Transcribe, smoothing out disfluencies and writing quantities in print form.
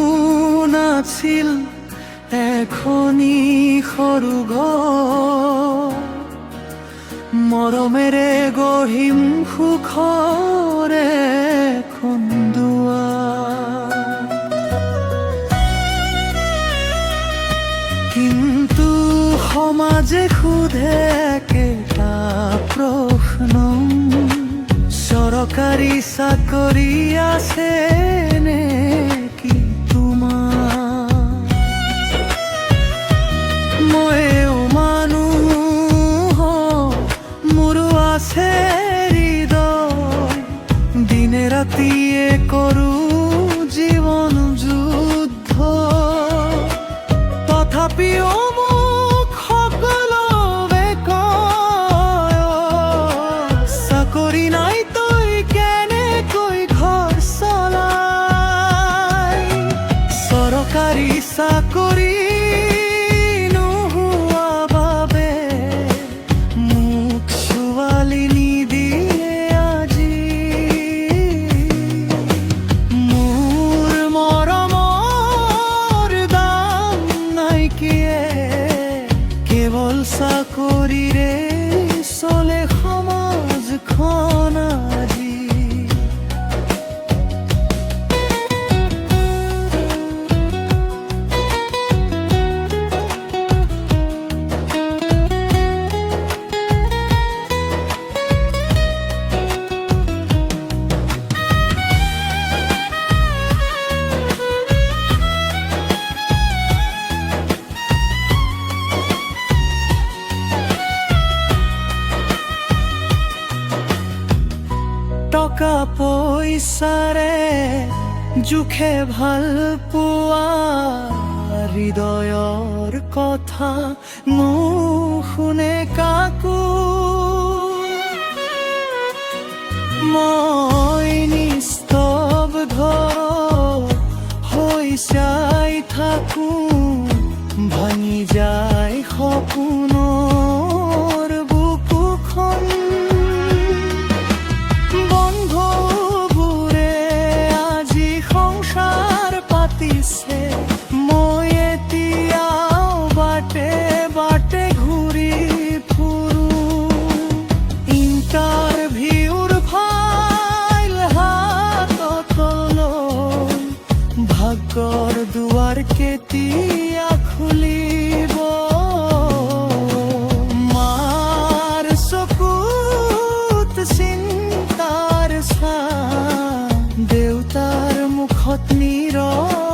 সপোন আছিল এখনি সৰু ঘৰ, মৰমেৰে গঢ়িম সুখৰে এখন দুৱাৰ। কিন্তু সমাজে সোধে একেটা প্ৰশ্ন, চৰকাৰী চাকৰি আছে নেকি তোমাৰ? মইও মানুহ, মোৰো আছে হৃদয়, দিনে ৰাতিয়ে কৰোঁ জীৱন যুদ্ধ। তথাপিও মোক সকলোৱে কয়, চাকৰি নাই তই কেনেকৈ ঘৰ চলাই? চৰকাৰী চাকৰি নোহোৱা বাবে মোক ছোৱালী নিদিয়ে আজি। মোৰ মৰমৰ দাম নাইকিয়ে, কেৱল চাকৰিৰে চলে সমাজখন আজি। টকা পইচাৰে জোখে ভাল পোৱা, হৃদয়ৰ কথা নুশুনে কাকো। মই নিস্তব্ধ হৈ চাই থাকোঁ, ভাঙি যায় সপোনৰ বুকুখন। বন্ধুবোৰে আজি সংসাৰ পাতিছে, মই এতিয়াও বাটে বাটে ঘূৰি ফুৰোঁ। ইণ্টাৰভিউৰ ফাইল হাতত লৈ, ভাগ্যৰ দুৱাৰ কেতিয়া খুলিব? মাৰ চকুত চিন্তাৰ ছাঁ, দেউতাৰ মুখত নীৰৱ